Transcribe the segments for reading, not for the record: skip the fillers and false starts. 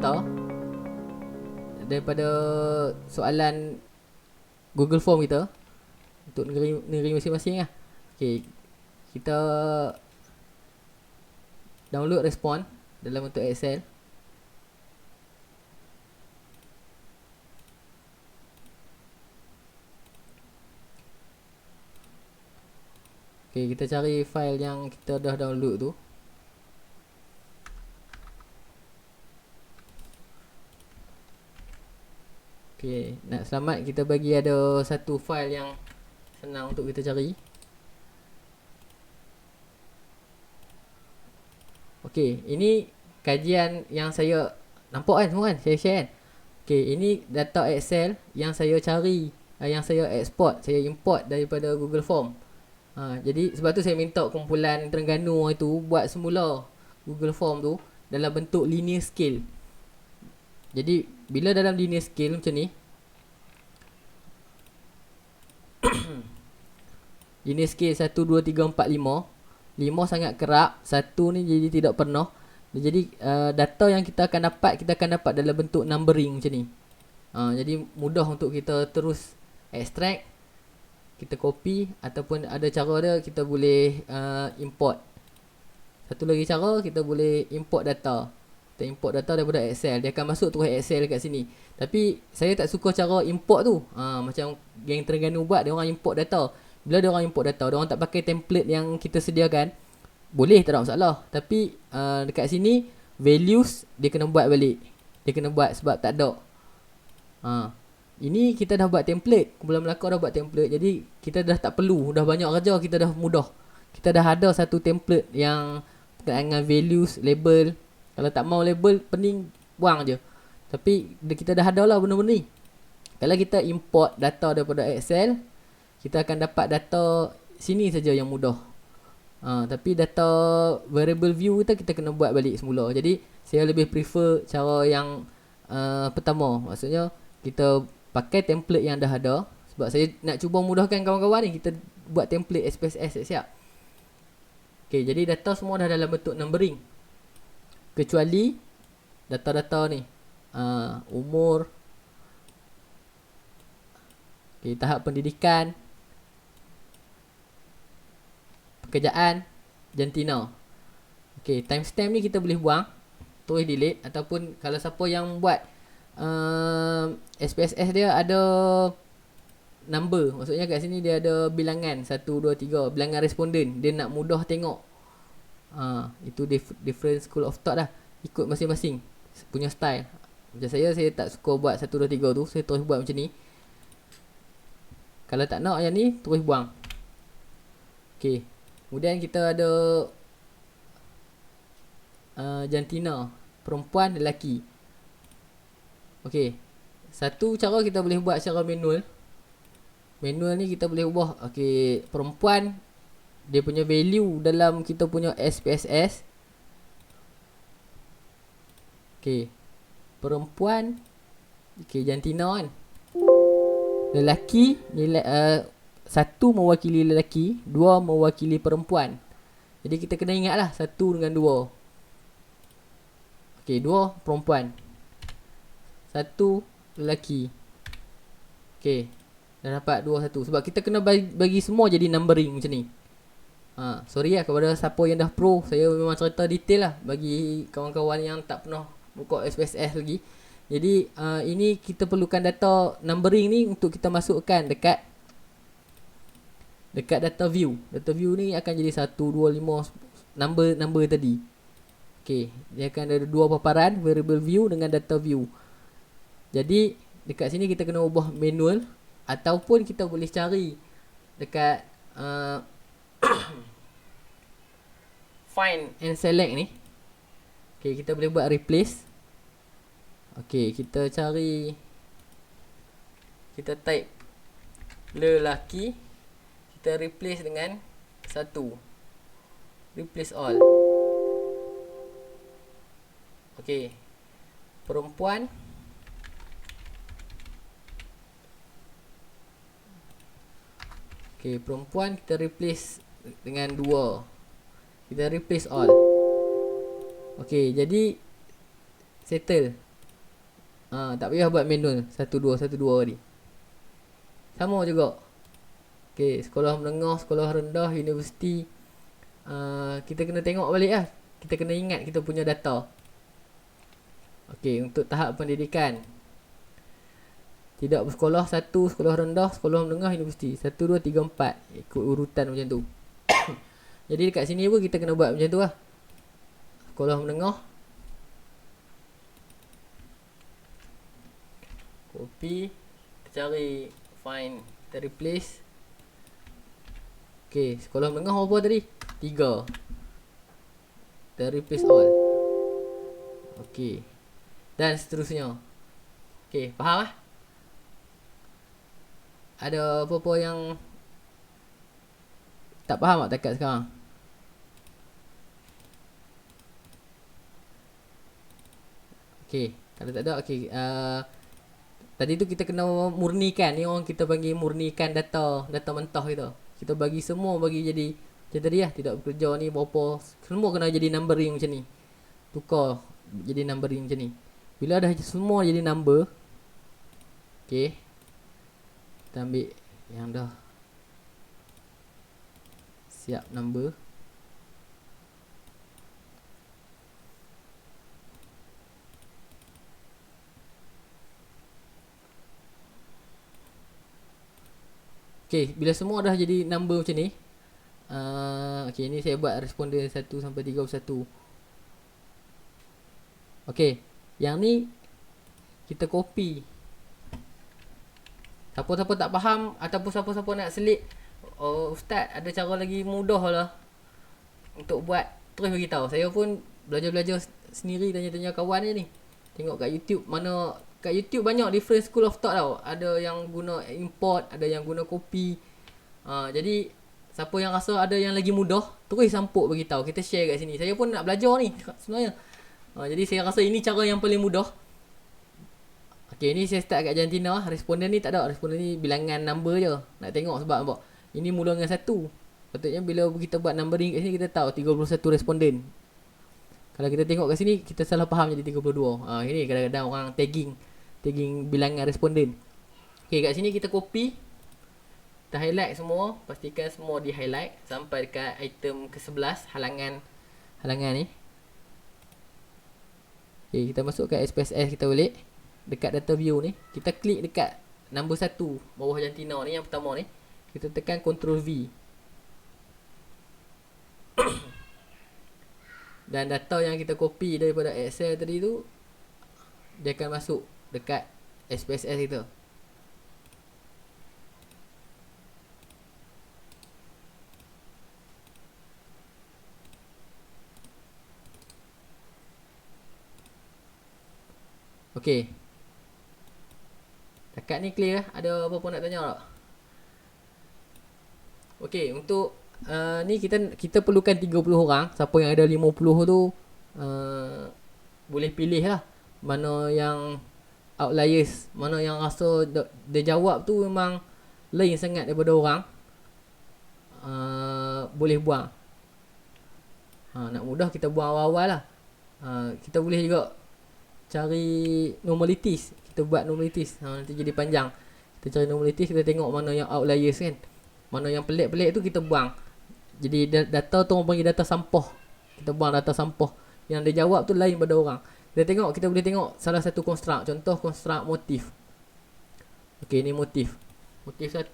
data daripada soalan Google Form kita untuk negeri masing-masing lah. Okay, kita download respon dalam bentuk Excel. Okay, kita cari file yang kita dah download tu. Okay, nak selamat kita bagi ada satu file yang senang untuk kita cari. Okay, ini kajian yang saya nampak kan semua kan, saya share kan. Okay, ini data Excel yang saya cari, yang saya export, saya import daripada Google Form. Jadi sebab tu saya minta kumpulan Terengganu itu buat semula Google Form tu dalam bentuk linear scale. Jadi bila dalam linear scale macam ni, linear scale 1, 2, 3, 4, 5, 5 sangat kerap, 1 ni jadi tidak pernah. Jadi data yang kita akan dapat dalam bentuk numbering macam ni. Jadi mudah untuk kita terus extract, kita copy, ataupun ada cara dia kita boleh import. Satu lagi cara, kita boleh import data. Kita import data daripada Excel, dia akan masuk terus Excel kat sini. Tapi saya tak suka cara import tu. Macam geng Terengganu buat, dia orang import data. Bila dia orang import data, dia orang tak pakai template yang kita sediakan, boleh, tak ada masalah. Tapi dekat sini values dia kena buat balik. Dia kena buat sebab tak ada. Ini kita dah buat template, kumpulan Melaka dah buat template. Jadi kita dah tak perlu, dah banyak kerja, kita dah mudah. Kita dah ada satu template yang berkaitan dengan values, label. Kalau tak mau label, pening, buang je. Tapi kita dah ada lah benda-benda ni. Kalau kita import data daripada Excel, kita akan dapat data sini saja yang mudah. Tapi data variable view kita kena buat balik semula. Jadi saya lebih prefer cara yang pertama. Maksudnya kita pakai template yang dah ada. Sebab saya nak cuba mudahkan kawan-kawan ni, kita buat template SPSS siap. Okay, jadi data semua dah dalam bentuk numbering, kecuali data-data ni, umur, okay, tahap pendidikan, pekerjaan, jantina. Okay, timestamp ni kita boleh buang, terus delete. Ataupun kalau siapa yang buat SPSS dia ada number, maksudnya kat sini dia ada bilangan 1, 2, 3, bilangan responden, dia nak mudah tengok. Itu different school of thought lah, ikut masing-masing punya style. Macam saya tak suka buat 1, 2, 3 tu, saya terus buat macam ni. Kalau tak nak yang ni, terus buang. Okay, kemudian kita ada jantina, perempuan, lelaki. Okay, satu cara kita boleh buat secara manual. Manual ni kita boleh ubah. Okay, perempuan, dia punya value dalam kita punya SPSS. Okay, perempuan, okay, jantina kan. Lelaki, satu mewakili lelaki, dua mewakili perempuan. Jadi kita kena ingat lah, satu dengan dua. Okay, dua perempuan, satu lelaki. Okay, dah dapat 2, 1. Sebab kita kena bagi semua jadi numbering macam ni. Sorry lah kepada siapa yang dah pro, saya memang cerita detail lah bagi kawan-kawan yang tak pernah buka SPSS lagi. Jadi ini kita perlukan data numbering ni untuk kita masukkan dekat data view. Data view ni akan jadi 1, 2, 5 number tadi. Okay, dia akan ada dua paparan, variable view dengan data view. Jadi dekat sini kita kena ubah manual, ataupun kita boleh cari dekat find and select ni. Okay, kita boleh buat replace. Okay, kita cari, kita type lelaki, kita replace dengan 1, replace all. Okay, perempuan, okay, perempuan kita replace dengan 2, kita replace all. Okay, jadi settle. Tak payah buat manual 1 2 1 2 tadi. Sama juga. Okay, sekolah menengah, sekolah rendah, universiti. Kita kena tengok balik lah. Kita kena ingat kita punya data. Okay, untuk tahap pendidikan, tidak bersekolah 1, sekolah rendah, sekolah menengah, universiti. 1 2 3 4, ikut urutan macam tu. Jadi dekat sini pun kita kena buat macam tu lah. Sekolah menengah, copy, kita cari find, kita replace. Okay, sekolah menengah apa tadi? 3. Kita replace all. Okay, dan seterusnya. Okay, faham lah? Ada apa-apa yang tak faham tak dekat sekarang? Okay, kalau tak ada, okay. Tadi tu kita kena murnikan. Ni orang kita panggil murnikan data mentah kita. Kita bagi semua, bagi jadi macam tadi lah, tidak bekerja ni berapa, semua kena jadi numbering macam ni. Tukar jadi numbering macam ni. Bila dah semua jadi number, okay, kita ambil yang dah siap number. Okay, bila semua dah jadi number macam ni, okay, ni saya buat responden 1 sampai 31. Okay, yang ni kita copy. Siapa-siapa tak faham ataupun siapa-siapa nak selit, Ustaz ada cara lagi mudah lah untuk buat, terus beritahu. Saya pun belajar-belajar sendiri, tanya-tanya kawan je ni. Tengok kat YouTube, mana kat YouTube banyak different school of thought tau. Ada yang guna import, ada yang guna copy. Jadi siapa yang rasa ada yang lagi mudah, terus sampuk beritahu. Kita share kat sini. Saya pun nak belajar ni sebenarnya. Jadi saya rasa ini cara yang paling mudah. Okay, ni saya start kat jantina. Responden ni tak ada. Responden ni bilangan number je. Nak tengok sebab nampak, ini mula dengan 1. Patutnya bila kita buat numbering kat sini, kita tahu 31 responden. Kalau kita tengok kat sini, kita salah faham jadi 32. Ini kadang-kadang orang tagging bilangan responden. Okay, kat sini kita copy, kita highlight semua. Pastikan semua di highlight sampai dekat item ke-11, halangan ni. Okay, kita masuk ke SPSS kita balik. Dekat data view ni, kita klik dekat number 1 bawah jantina ni, yang pertama ni. Kita tekan Ctrl V. Dan data yang kita copy daripada Excel tadi tu, dia akan masuk dekat SPSS kita. Okay, dekat ni clear. Ada apa-apa nak tanya tak? Okay, untuk ni kita perlukan 30 orang. Siapa yang ada 50 tu boleh pilih lah mana yang outliers, mana yang rasa dia jawab tu memang lain sangat daripada orang, boleh buang. Nak mudah kita buang awal-awal lah. Kita boleh juga cari normalities. Kita buat normalities, nanti jadi panjang. Kita cari normalities, kita tengok mana yang outliers kan, mana yang pelik-pelik tu kita buang. Jadi data tu orang panggil data sampah. Kita buang data sampah. Yang dia jawab tu lain pada orang. Kita boleh tengok salah satu construct. Contoh construct motif. Okay, ni motif. Motif 1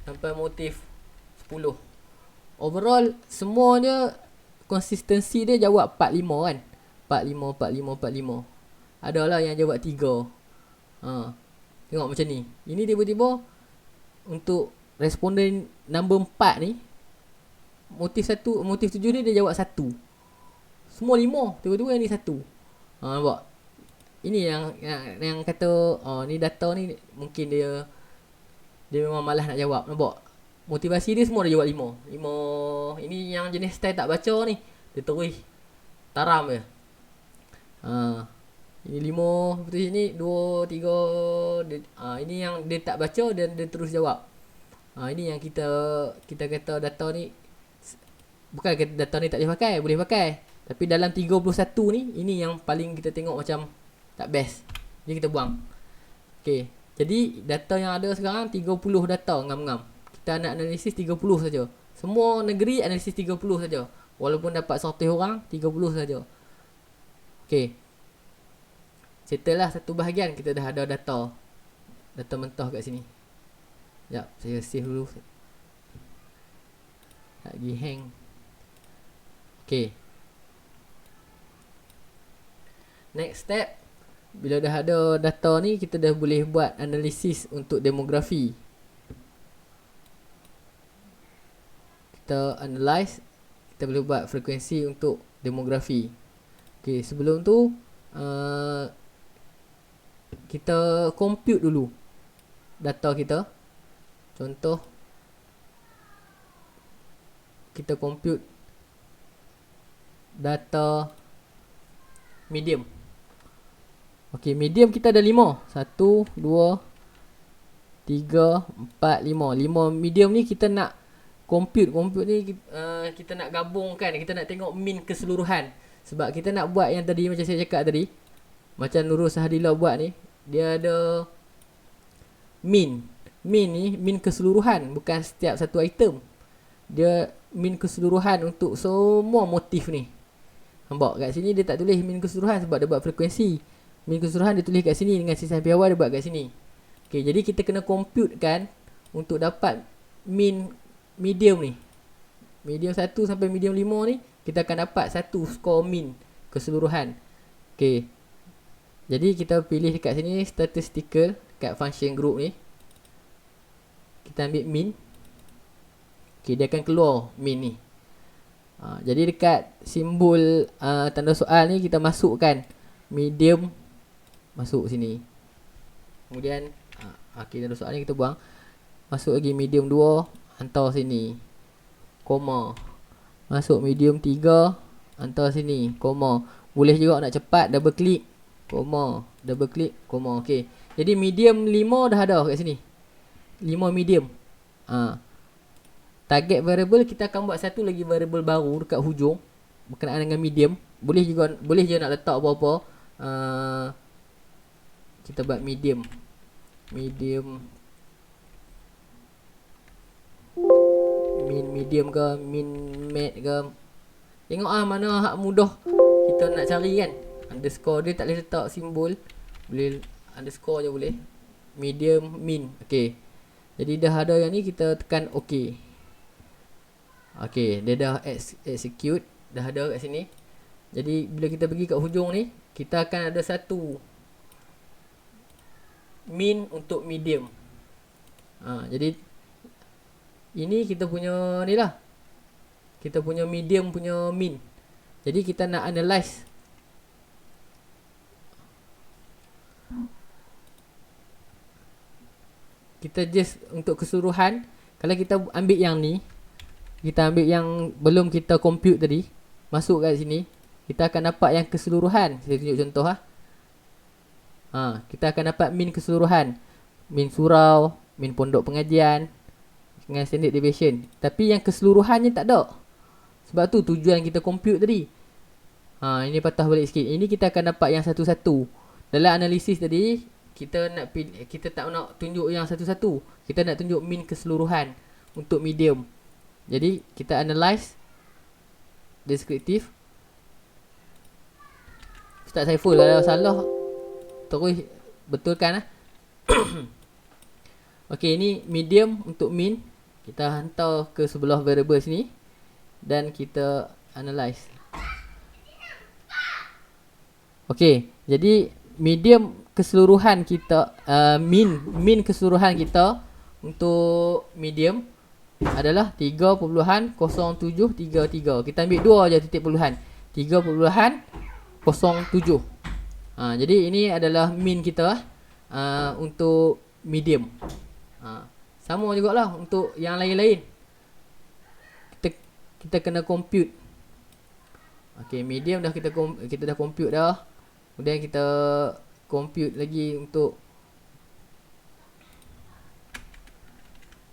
sampai motif 10. Overall semuanya konsistensi dia jawab 45 kan. 45. Adalah yang jawab 3. Tengok macam ni. Ini tiba-tiba untuk responden number 4 ni, motif 7 ni dia jawab 1. Semua 5, tiba-tiba yang ni 1. Nampak? Ini yang kata ni data ni mungkin dia memang malas nak jawab. Nampak? Motivasi dia semua dia jawab 5. Ini yang jenis style tak baca ni, dia terus taram je. Ini 5, betul sini 2, 3. Ini yang dia tak baca dan dia terus jawab. Ini yang kita kata data ni, bukan kata data ni tak boleh pakai. Tapi dalam 31 ni, ini yang paling kita tengok macam tak best. Jadi kita buang. Okay. Jadi data yang ada sekarang 30 data ngam-ngam. Kita nak analisis 30 saja. Semua negeri analisis 30 saja. Walaupun dapat 100 orang, 30 saja. Okay. Setelah satu bahagian kita dah ada data. Data mentah kat sini. Sekejap, saya save dulu. Lagi hang. Okay. Next step, bila dah ada data ni, kita dah boleh buat analisis untuk demografi. Kita analyse, kita boleh buat frekuensi untuk demografi. Okay, sebelum tu kita compute dulu data kita. Contoh, kita compute data medium. Okay, medium kita ada 5. 1, 2, 3, 4, 5. 5 medium ni kita nak compute. Compute ni kita nak gabungkan. Kita nak tengok mean keseluruhan. Sebab kita nak buat yang tadi macam saya cakap tadi, macam Nurul Sahadillah buat ni, dia ada mean. Mean ni mean keseluruhan, bukan setiap satu item. Dia mean keseluruhan untuk semua motif ni. Nampak kat sini dia tak tulis mean keseluruhan sebab dia buat frekuensi. Mean keseluruhan dia tulis kat sini dengan sisa piawai dia buat kat sini. Okay, jadi kita kena compute kan untuk dapat mean medium ni. Medium 1 sampai medium 5 ni, kita akan dapat satu skor mean keseluruhan. Okay. Jadi kita pilih dekat sini statistical, dekat function group ni. Kita ambil mean. Okay, dia akan keluar mean ni. Jadi dekat simbol tanda soal ni kita masukkan medium, masuk sini. Kemudian okay, tanda soal ni kita buang. Masuk lagi medium 2, hantar sini, koma. Masuk medium 3, hantar sini, koma. Boleh juga nak cepat, double click, koma, double click, koma. Okay, jadi medium 5 dah ada kat sini. 5 medium. Target variable kita akan buat satu lagi variable baru dekat hujung berkenaan dengan medium. Boleh je nak letak apa-apa. Kita buat medium medium ke min mat ke. Tengok mana hak mudah kita nak cari kan. Underscore dia tak boleh letak simbol, boleh underscore je boleh. Medium min. Okay, jadi dah ada yang ni, kita tekan OK. Okay, dia dah execute, dah ada kat sini. Jadi bila kita pergi kat hujung ni, kita akan ada satu mean untuk medium. Jadi ini kita punya ni lah, kita punya medium punya mean. Jadi kita nak analyze. Kita just untuk keseluruhan. Kalau kita ambil yang ni, kita ambil yang belum kita compute tadi, masuk kat sini, kita akan dapat yang keseluruhan. Saya tunjuk contoh kita akan dapat mean keseluruhan, mean surau, mean pondok pengajian dengan standard deviation. Tapi yang keseluruhannya tak ada. Sebab tu tujuan kita compute tadi. Ini patah balik sikit. Ini kita akan dapat yang satu-satu. Dalam analisis tadi, kita tak nak tunjuk yang satu-satu. Kita nak tunjuk mean keseluruhan untuk medium. Jadi kita analyze deskriptif. Ustaz Saiful, kalau salah terus betulkan lah. Okay, ini medium untuk mean. Kita hantar ke sebelah variable sini dan kita analyze. Okay, jadi medium keseluruhan kita, mean keseluruhan kita untuk medium adalah 3.0733. Kita ambil 2 aja titik puluhan, 3.07. Jadi ini adalah mean kita untuk medium. Sama jugalah untuk yang lain-lain. Kita kena compute. Okay, medium dah kita dah compute dah. Kemudian kita compute lagi untuk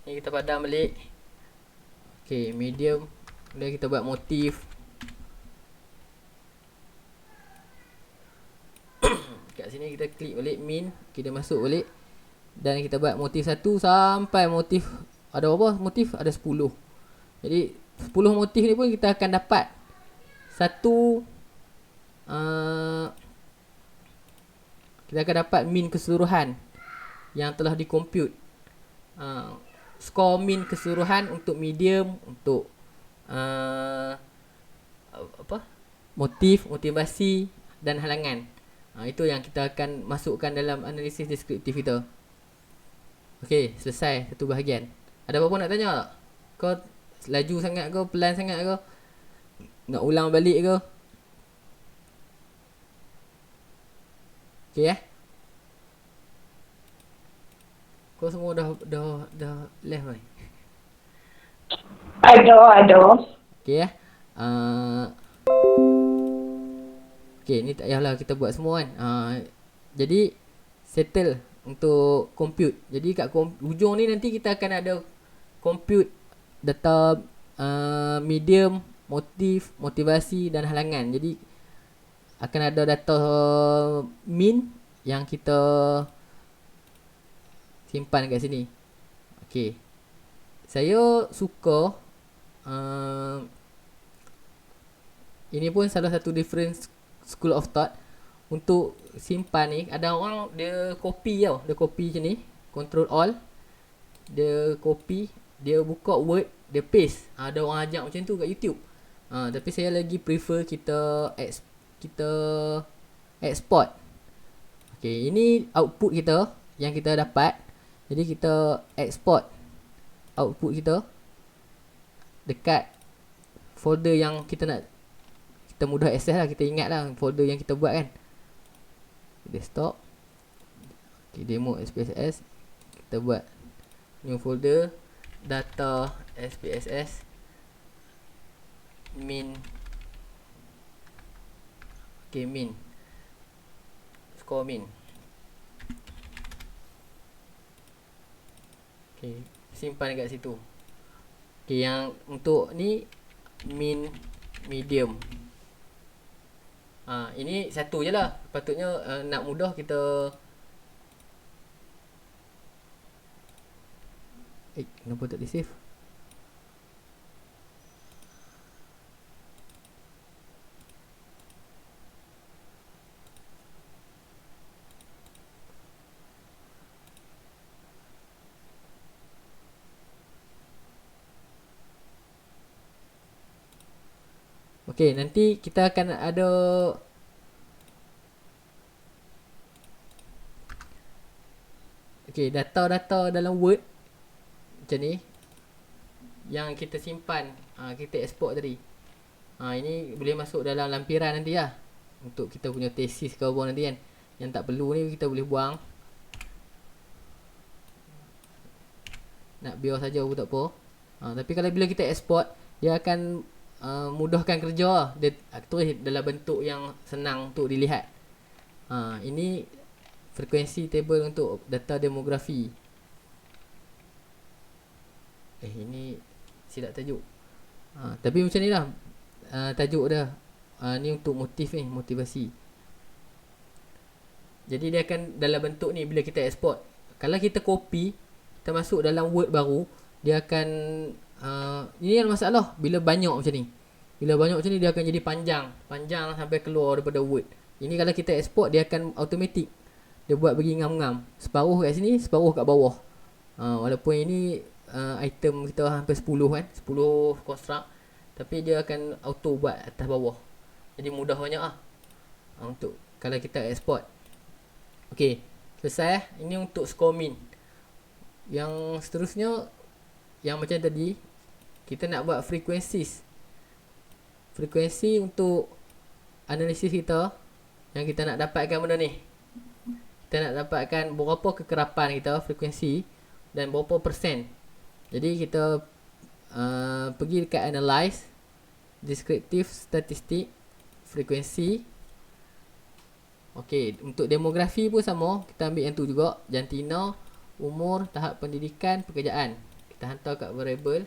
ni, kita padam balik. Okay, medium. Kemudian kita buat motif. Kat sini kita klik balik min. Kita masuk balik. Dan kita buat motif 1 sampai motif, ada berapa motif? Ada 10. Jadi 10 motif ni pun kita akan dapat satu kita akan dapat min keseluruhan yang telah dikomput. Skor min keseluruhan untuk medium, untuk motif, motivasi dan halangan. Itu yang kita akan masukkan dalam analisis deskriptif kita. Okey, selesai satu bahagian. Ada apa-apa nak tanya tak? Kau laju sangat ke, pelan sangat ke? Nak ulang balik ke? Okey Kau semua dah left kan? Ada. Okey Okey, ni tak payahlah kita buat semua kan. Jadi settle untuk compute. Jadi kat hujung ni nanti kita akan ada compute data medium, motif, motivasi dan halangan. Jadi akan ada data min yang kita simpan kat sini. Okey. Saya suka ini pun salah satu difference school of thought untuk simpan ni. Ada orang dia copy tau. Dia copy macam ni, control all. Dia copy, dia buka Word, dia paste. Ada orang ajak macam tu kat YouTube. Tapi saya lagi prefer kita export. Okay, ini output kita yang kita dapat. Jadi kita export output kita dekat folder yang kita nak, kita mudah access lah. Kita ingat lah folder yang kita buat kan. Desktop. Okay, demo SPSS. Kita buat new folder, data SPSS min. Okay, min, score min. Okay, simpan dekat situ. Okay, yang untuk ni min, medium. Ini satu je lah. Patutnya nak mudah kita kenapa tak di save? Okay, nanti kita akan ada data-data dalam Word macam ni yang kita simpan, kita export tadi. Ini boleh masuk dalam lampiran nanti lah, untuk kita punya tesis ke apa nanti kan. Yang tak perlu ni kita boleh buang. Nak biar saja pun tak apa. Tapi kalau bila kita export, dia akan mudahkan kerja lah. Dia tulis dalam bentuk yang senang untuk dilihat. Ini frekuensi table untuk data demografi. Ini silap tajuk. Tapi macam ni lah tajuk dah. Ni untuk motif ni, motivasi. Jadi dia akan dalam bentuk ni bila kita export. Kalau kita copy, kita masuk dalam Word baru, dia akan ini yang masalah bila banyak macam ni. Bila banyak macam ni dia akan jadi panjang sampai keluar daripada Word. Ini kalau kita export, dia akan automatic. Dia buat bagi ngam-ngam. Separuh kat sini, separuh kat bawah. Walaupun ini item kita hampir 10 kan, 10 construct, tapi dia akan auto buat atas bawah. Jadi mudah banyak lah untuk kalau kita export. Okey, selesai. Ini untuk score min. Yang seterusnya, yang macam tadi, kita nak buat frekuensi untuk analisis kita. Yang kita nak dapatkan benda ni, kita nak dapatkan berapa kekerapan kita, frekuensi, dan berapa persen. Jadi kita pergi dekat analyze, descriptive statistik, frekuensi. Okey, untuk demografi pun sama, kita ambil yang tu juga, jantina, umur, tahap pendidikan, pekerjaan. Kita hantar kat variable.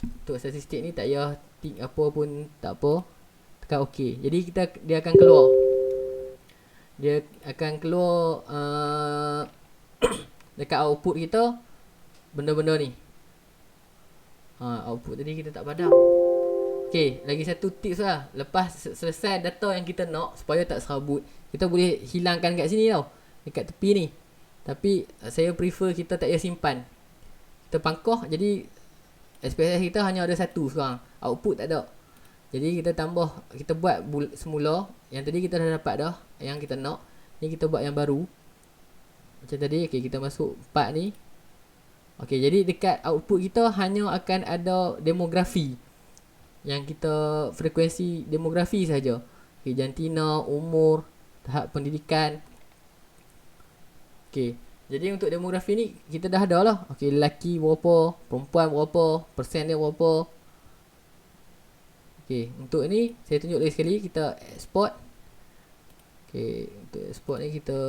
Untuk statistik ni tak payah apa pun, tak apa. Tekan OK. Jadi dia akan keluar. Dia akan keluar dekat output kita benda-benda ni. Output tadi kita tak padam. Okay, lagi satu tips lah. Lepas selesai data yang kita nak, supaya tak serabut, kita boleh hilangkan kat sini tau, dekat tepi ni. Tapi saya prefer kita tak payah simpan. Kita pangkoh, jadi SPSS kita hanya ada satu sekarang, output tak ada. Jadi kita tambah, kita buat semula. Yang tadi kita dah dapat dah yang kita nak. Ni kita buat yang baru macam tadi. Okay, kita masuk part ni. Okay, jadi dekat output kita hanya akan ada demografi, yang kita frekuensi demografi saja. Okay, jantina, umur, tahap pendidikan. Okay, jadi untuk demografi ni kita dah ada lah. Okay, lelaki berapa, perempuan berapa, persen dia berapa. Okay, untuk ni saya tunjuk lagi sekali. Kita export. Okay, untuk export ni kita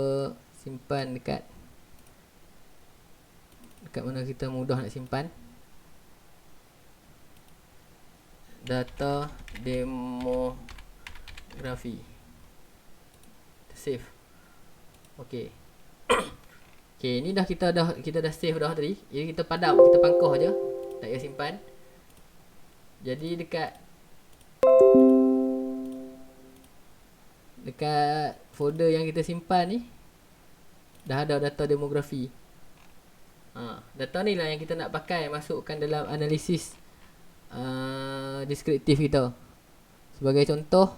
simpan dekat mana kita mudah nak simpan. Data demografi, save. Okay. Okay, ni kita dah save dah tadi. Jadi kita padam, kita pangkoh aja, tak payah simpan. Jadi dekat folder yang kita simpan ni dah ada data demografi. Data ni lah yang kita nak pakai masukkan dalam analisis deskriptif kita. Sebagai contoh,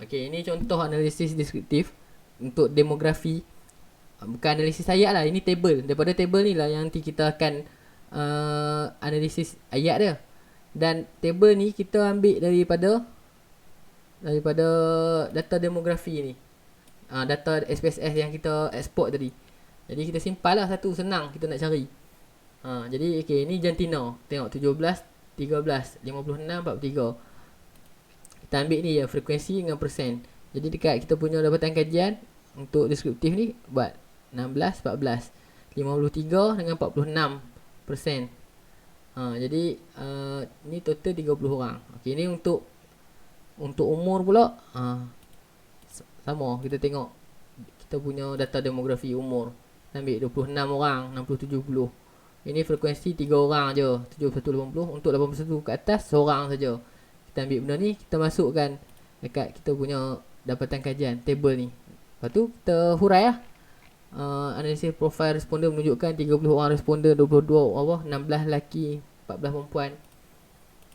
Okay, ini contoh analisis deskriptif untuk demografi. Bukan analisis ayat lah, ini table. Daripada table ni lah yang nanti kita akan analisis ayat dia. Dan table ni kita ambil daripada data demografi ni, data SPSS yang kita export tadi. Jadi kita simpan lah satu, senang kita nak cari. Jadi okay, ni jantina. Tengok 17, 13, 56, 43. Kita ambil ni ya, frekuensi dengan persen. Jadi dekat kita punya dapatan kajian untuk deskriptif ni buat 16, 14, 53 dengan 46%. Jadi ni total 30 orang. Okey, ni untuk umur pula. Sama, kita tengok kita punya data demografi umur. Kita ambil 26 orang, 60, 70. Ini frekuensi 3 orang je, 71, 80. Untuk 81 ke atas, seorang saja. Kita ambil benda ni, kita masukkan dekat kita punya dapatan kajian, table ni. Lepas tu kita hurai lah. Analisis profil responden menunjukkan 30 orang responden, 22 apa, 16 lelaki, 14 perempuan.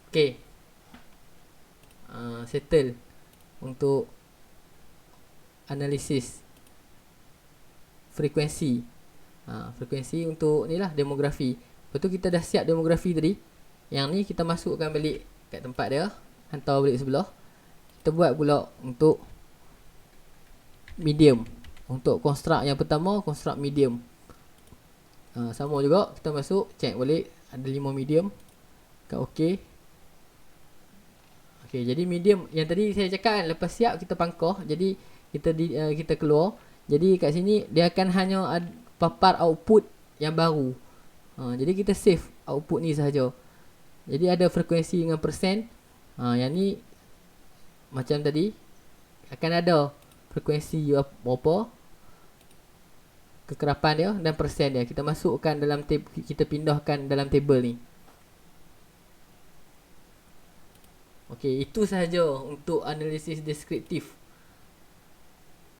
Okay, settle untuk analisis frekuensi. Frekuensi untuk ni lah, demografi. Lepas tu kita dah siap demografi tadi. Yang ni kita masukkan balik kat tempat dia, hantar balik sebelah. Kita buat pula untuk medium. Untuk construct yang pertama, construct medium. Sama juga, kita masuk, check balik, ada 5 medium. Kat OK. Okay, jadi medium yang tadi saya cakap kan, lepas siap kita pangkoh. Jadi kita keluar. Jadi kat sini dia akan hanya papar output yang baru. Jadi kita save output ni sahaja. Jadi ada frekuensi dengan persen. Yang ni macam tadi akan ada frekuensi berapa, kekerapan dia dan persen dia. Kita masukkan dalam kita pindahkan dalam table ni. Okey, itu sahaja untuk analisis deskriptif.